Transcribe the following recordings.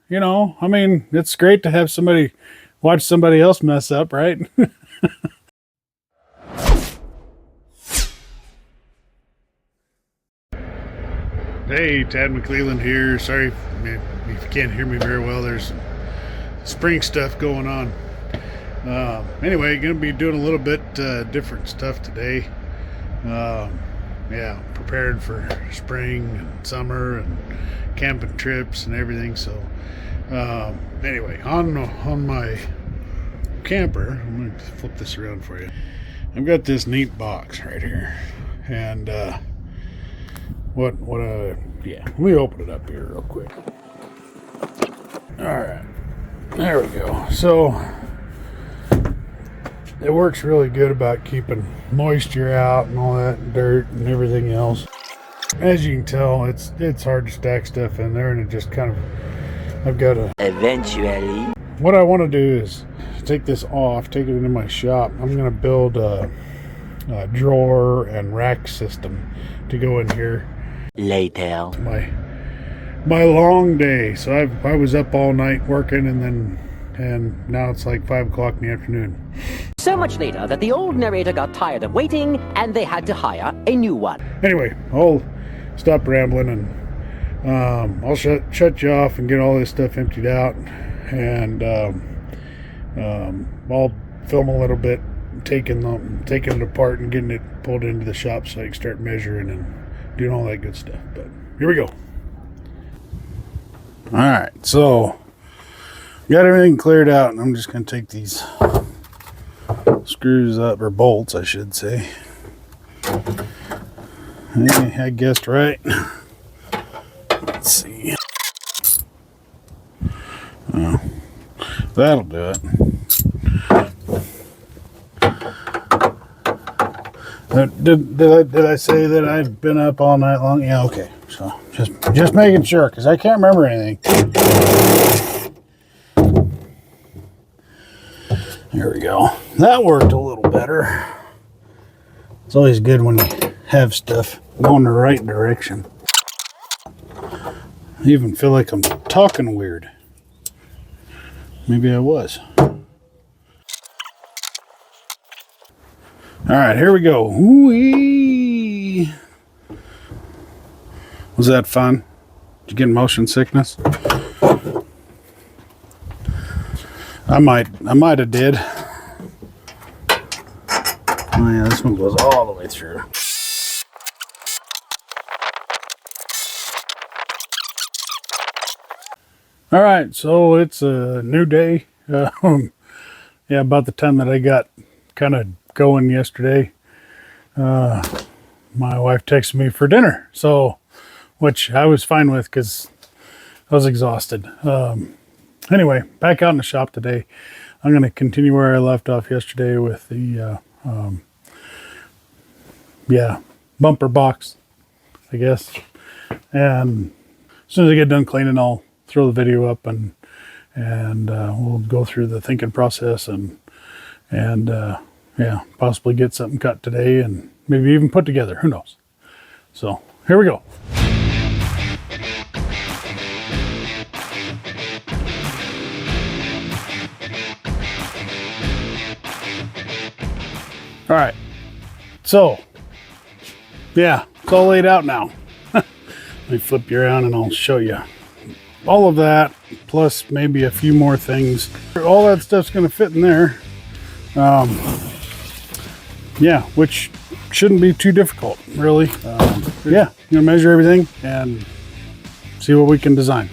You know, I mean, it's great to have somebody watch somebody else mess up, right? Hey, Tad McClelland here. Sorry if you can't hear me very well. There's spring stuff going on. Anyway, going to be doing a little bit different stuff today. Yeah, preparing for spring and summer and camping trips and everything. So, anyway, on my camper, I'm going to flip this around for you. I've got this neat box right here, and yeah, let me open it up here real quick. All right, there we go. So it works really good about keeping moisture out and all that dirt and everything else. As you can tell, it's hard to stack stuff in there, and it just kind of, I've got to eventually. What I want to do is take this off, take it into my shop. I'm going to build a drawer and rack system to go in here. Later. My long day. So I was up all night working, and now it's like 5 o'clock in the afternoon. So much later that the old narrator got tired of waiting and they had to hire a new one. Anyway, I'll stop rambling, and I'll shut you off and get all this stuff emptied out, and I'll film a little bit, taking it apart and getting it pulled into the shop so I can start measuring and doing all that good stuff. But here we go. All right, so got everything cleared out, and I'm just going to take these screws up, or bolts I should say. Hey, I guessed right. Let's see. Oh, that'll do it. Did I say that I've been up all night long? Yeah, okay. So just making sure, because I can't remember anything. There we go. That worked a little better. It's always good when you have stuff going the right direction. I even feel like I'm talking weird. Maybe I was. All right, here we go. Ooh-wee. Was that fun? Did you get motion sickness? I might have did. Oh yeah, this one goes all the way through. All right, so it's a new day. Yeah, about the time that I got kind of going yesterday, my wife texted me for dinner, so which I was fine with because I was exhausted. Anyway, back out in the shop today. I'm going to continue where I left off yesterday with the bumper box, I guess. And as soon as I get done cleaning, I'll throw the video up, and we'll go through the thinking process and possibly get something cut today and maybe even put together. Who knows? So here we go. All right, so yeah, it's all laid out now. Let me flip you around and I'll show you all of that, plus maybe a few more things. All that stuff's going to fit in there. Yeah, which shouldn't be too difficult, really. Yeah, you know, measure everything and see what we can design.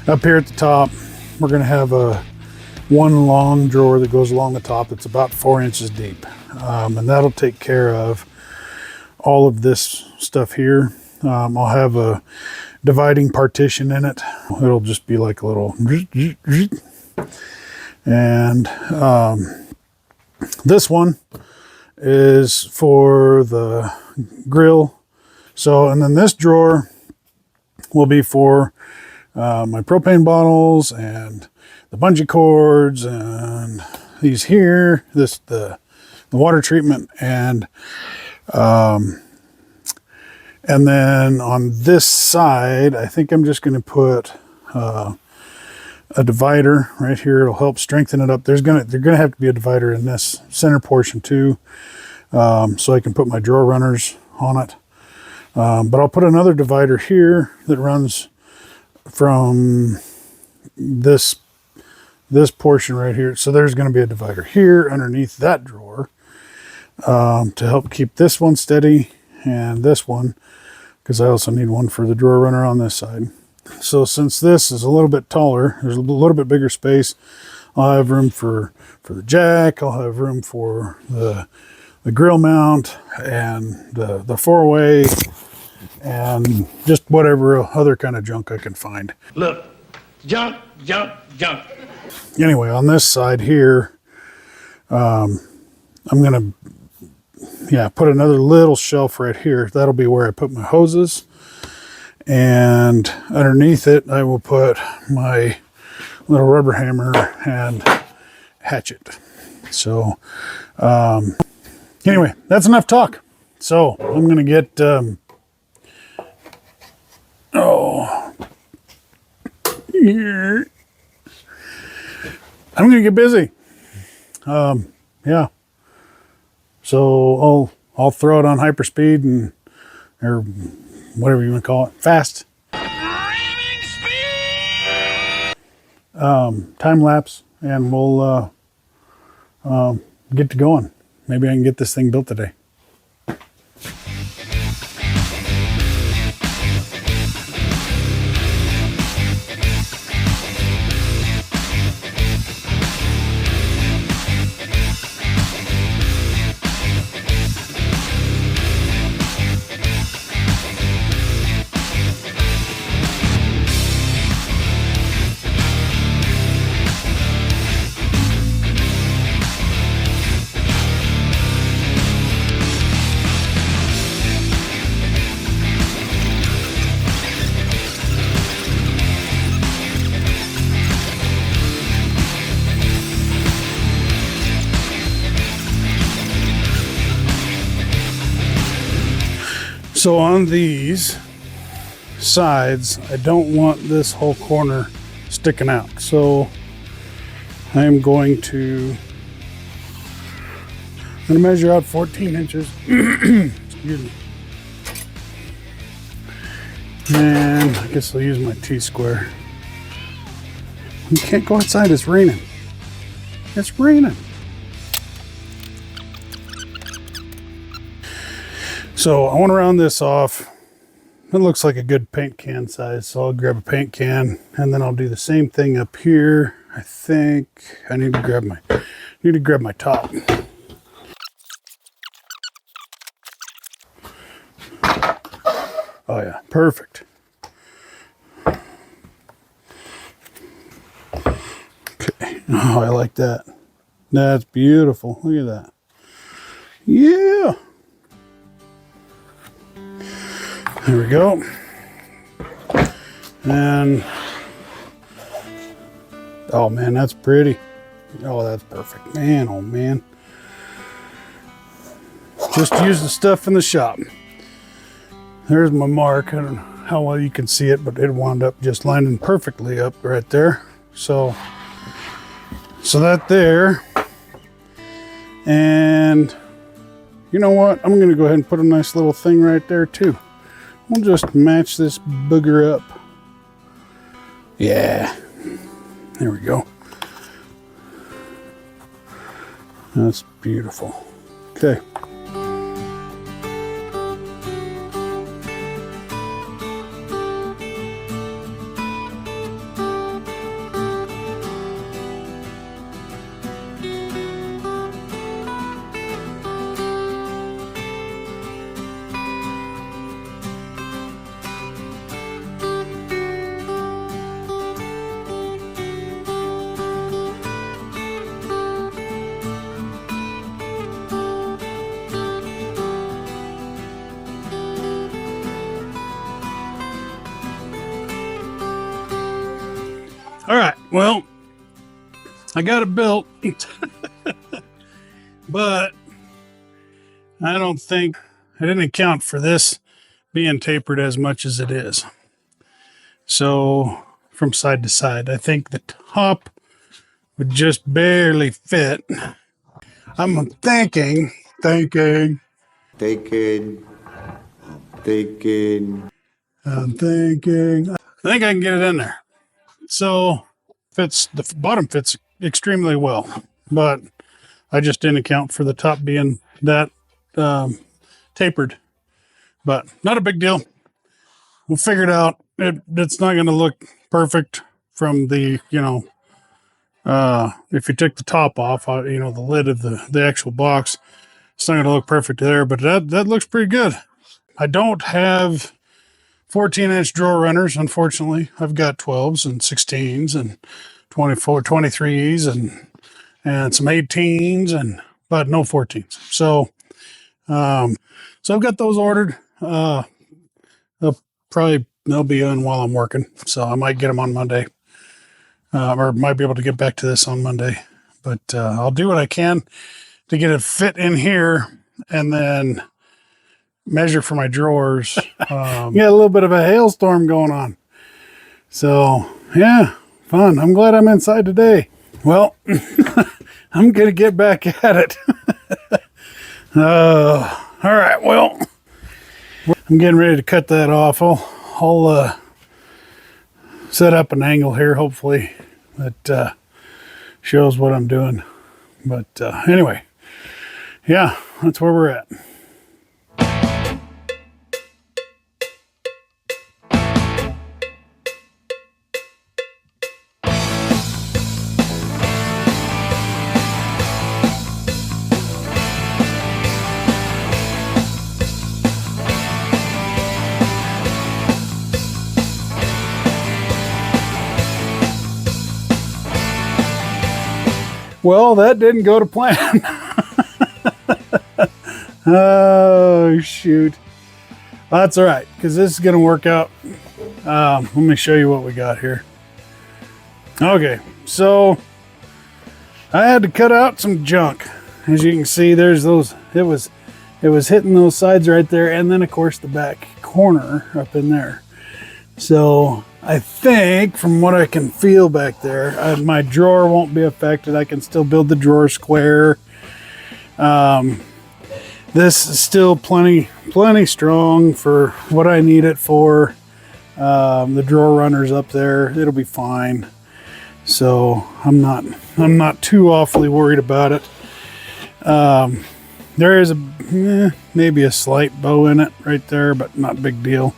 Up here at the top, we're going to have a one long drawer that goes along the top. It's about 4 inches deep. And that'll take care of all of this stuff here. I'll have a dividing partition in it. It'll just be like a little, and this one is for the grill. So, and then this drawer will be for my propane bottles and the bungee cords and these here, the water treatment, and then on this side, I think I'm just going to put a divider right here. It'll help strengthen it up. There's gonna have to be a divider in this center portion too, so I can put my drawer runners on it. But I'll put another divider here that runs from this portion right here. So there's going to be a divider here underneath that drawer to help keep this one steady and this one, because I also need one for the drawer runner on this side. So since this is a little bit taller, there's a little bit bigger space. I'll have room for the jack. I'll have room for the grill mount and the four-way and just whatever other kind of junk I can find. Look, junk, junk, junk. Anyway, on this side here, I'm gonna put another little shelf right here. That'll be where I put my hoses, and underneath it I will put my little rubber hammer and hatchet. So anyway, that's enough talk. So I'm gonna get here. I'm gonna get busy. Yeah. So I'll throw it on hyperspeed and or whatever you want to call it, fast. Time lapse, and we'll get to going. Maybe I can get this thing built today. So on these sides, I don't want this whole corner sticking out. So I am going to measure out 14 inches. Excuse me. And I guess I'll use my T-square. You can't go outside, it's raining. It's raining. So I want to round this off. It looks like a good paint can size, so I'll grab a paint can, and then I'll do the same thing up here. I think I need to grab my top. Oh yeah, perfect. Okay, oh, I like that. That's beautiful. Look at that. Yeah. There we go. And oh man, that's pretty. Oh, that's perfect. Man, oh man. Just use the stuff in the shop. There's my mark. I don't know how well you can see it, but it wound up just lining perfectly up right there. So that there. And you know what? I'm gonna go ahead and put a nice little thing right there too. We'll just match this booger up. Yeah, there we go. That's beautiful. Okay. well, I got it built, but I don't think I didn't account for this being tapered as much as it is. So from side to side, I think the top would just barely fit. I'm thinking, I think I can get it in there. So fits, the bottom fits extremely well, but I just didn't account for the top being that tapered. But not a big deal. We'll figure it out. It's not going to look perfect from the, if you took the top off, the lid of the actual box, it's not going to look perfect there, but that looks pretty good. I don't have 14-inch drawer runners, unfortunately. I've got 12s and 16s and 24, 23s and some 18s, but no 14s. So I've got those ordered. They'll be in while I'm working, so I might get them on Monday, or might be able to get back to this on Monday. But I'll do what I can to get it fit in here, and then measure for my drawers. Yeah, a little bit of a hailstorm going on. So yeah, fun. I'm glad I'm inside today. Well, I'm gonna get back at it. All right. Well, I'm getting ready to cut that off. I'll set up an angle here, hopefully that shows what I'm doing. But anyway, yeah, that's where we're at. Well, that didn't go to plan. Oh, shoot. That's all right, because this is going to work out. Let me show you what we got here. Okay, so I had to cut out some junk. As you can see, there's those. It was hitting those sides right there, and then, of course, the back corner up in there. So I think from what I can feel back there, my drawer won't be affected. I can still build the drawer square. This is still plenty strong for what I need it for. The drawer runner's up there. It'll be fine. So I'm not too awfully worried about it. There is maybe a slight bow in it right there, but not a big deal.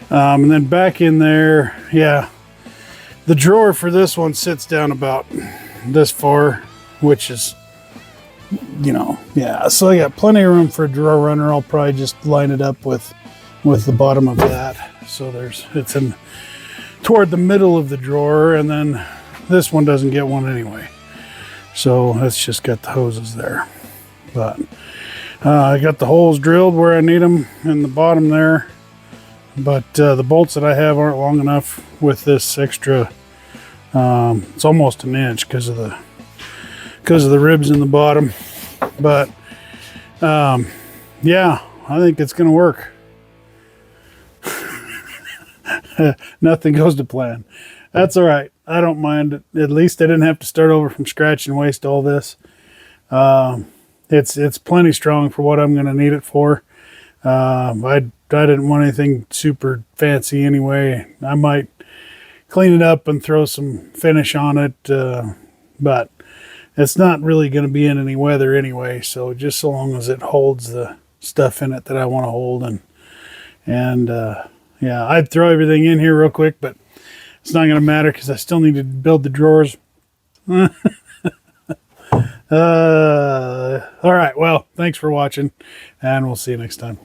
And then back in there, yeah, the drawer for this one sits down about this far, which is, yeah. So I got plenty of room for a drawer runner. I'll probably just line it up with the bottom of that. So it's in toward the middle of the drawer, and then this one doesn't get one anyway. So it's just got the hoses there. But I got the holes drilled where I need them in the bottom there. But the bolts that I have aren't long enough with this extra. It's almost an inch because of the ribs in the bottom. But yeah, I think it's going to work. Nothing goes to plan. That's all right. I don't mind it. At least I didn't have to start over from scratch and waste all this. It's plenty strong for what I'm going to need it for. I didn't want anything super fancy anyway. I might clean it up and throw some finish on it, but it's not really going to be in any weather anyway. So just so long as it holds the stuff in it that I want to hold, and yeah, I'd throw everything in here real quick, but it's not going to matter because I still need to build the drawers. All right. Well, thanks for watching, and we'll see you next time.